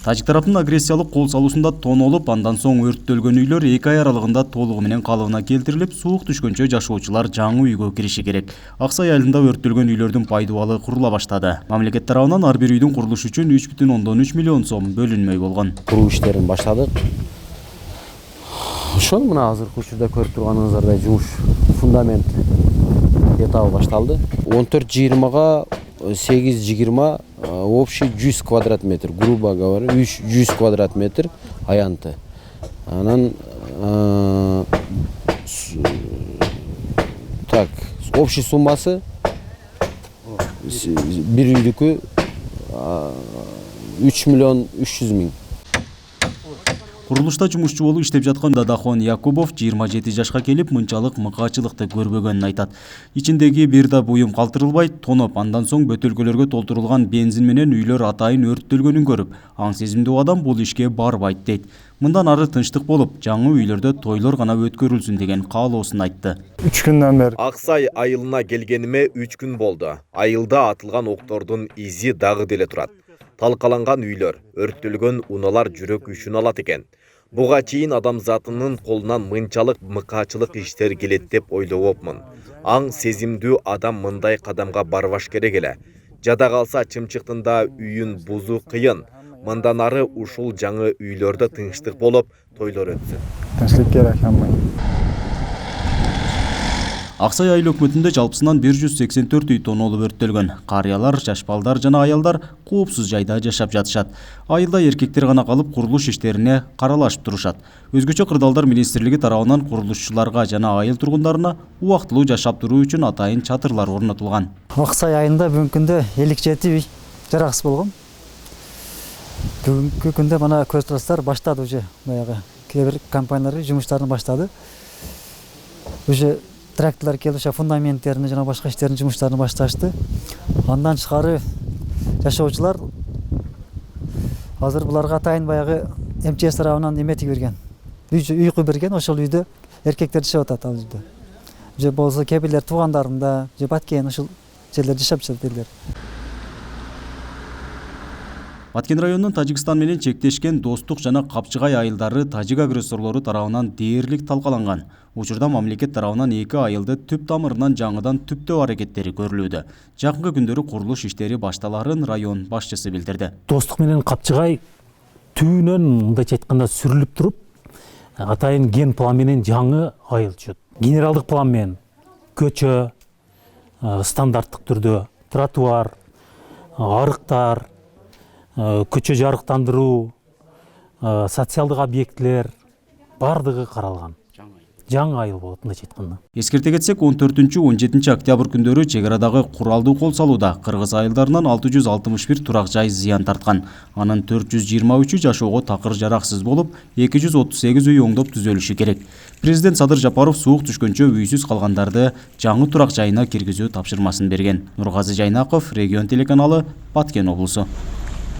Тажик тараптын агрессиялык кол салуусунда тонолуп, андан соң өрттөлгөн үйлөр 2 ай аралыгында толугу менен калыбына келтирилип, суук түшкөнчө жашоочулар жаңы үйгө кириши керек. Аксай айылында өрттөлгөн үйлөрдүн пайдубалы курула баштады. Мамлекет тарабынан ар бир үйдүн курулушу үчүн 3,3 миллион сом бөлүнмөй болгон. Куруу иштерин баштадык. Ошол мына азыркы учурда көрүп турганыңыздардай жумуш фундамент этабы башталды. 14-20га 8-20 общий 100 квадрат метр, грубо говоря, 100 квадрат метр аянты. Анан так, общий суммасы бир үйдүкү 3 миллион 300 миң. Курулушта жумушчу болуп иштеп жаткан Дадахон Якубов 27 жашка келип, мынчалык мыкаачылыкты көрбөгөнүн айтат. Ичиндеги бир да буюм калтырылбай, тоноп, андан соң бөтөлкөлөргө толтурулган бензин менен үйлөр атайын өрттөлгөнүн көрүп, аң сезимдүү адам бул ишке барбайт дейт. Мындан ары тынчтык болуп, жаңы үйлөрдө тойлор гана өткөрүлсүн деген каалоосун айтты. 3 күндөн бери Аксай айылына келгениме 3 күн болду. Айылда атылган октордун изи дагы деле турат. Талкаланган үйлөр, өрттөлгөн унаалар жүрөк үчүн алат экен. Буга чейин адамзатынын колунан мынчалык мыкаачылык иштер келет деп ойлобопмун. Аң сезимдүү адам мындай кадамга барбаш керек эле. Жада калса чымчыктында үйүн бузуу кыйын. Мындан ары ушул жаңы үйлөрдө тынчтык болуп, тойлор өтсүн. тынчтык керек аммай. Аксай айыл өкмөтүндө жалпысынан 184 үй тонолуп өрттөлгөн. Карыялар, жаш балдар жана аялдар коопсуз жайда жашап жатышат. Айылда эркектер гана калып, курулуш иштерине каралашып турушат. Өзгөчө Кырдаалдар министрлиги тарабынан курулушчуларга жана айыл тургундарына убактылуу жашап туруу үчүн атайын чатырлар орнотулган. Аксай айылында бүгүнкү күндө 57 үй жараксыз болгон. Бүгүнкү күндө мана көз турасыздар баштады уже баягы. Кээ бир компаниялар жумуштарын баштады. Уже тракторлар келип, фундаменттерин жана башка иштердин жумуштарын башташты. Андан тышкары жашоочулар азыр буларга атайын баягы МЧС тарабынан эме тигип берген. Үй куюп берген, ошол үйдө эркектер жашап атат ал жерде. Же болсо кээ бирлер туугандарында, же Баткен ошол жерлерде жашап жатат. Баткен районунун Тажикстан менен чектешкен Достук жана Капчыгай айылдары тажик агрессорлору тарабынан дээрлик талкаланган. Учурда мамлекет тарабынан 2 айылды түп тамырынан жаңыдан түптөө аракеттери көрүлүүдө. Жакынкы күндөрү курулуш иштери башталарын район башчысы билдирди. Достук менен Капчыгай түбүнөн мындайча айтканда сүрүлүп туруп, атайын ген план менен жаңы айыл түшөт. Генералдык план менен көчө, стандарттык түрдө тротуар, арыктар, көчө жарыктандыруу, социалдык объектилер бардыгы каралган. Жаңы айыл болот мындайча айтканда. Эскерте кетсек, 14-17 октябрь күндөрү чек арадагы куралдуу кол салууда кыргыз айылдарынан 661 турак жай зыян тарткан. Анын 423 жашоого такыр жараксыз болуп, 238 үй оңдоп түзөлүшү керек. Президент Садыр Жапаров суук түшкөнчө үйсүз калгандарды жаңы турак жайына киргизүү тапшырмасын берген. Нургазы Жайнаков, Регион телеканалы, Баткен облусу.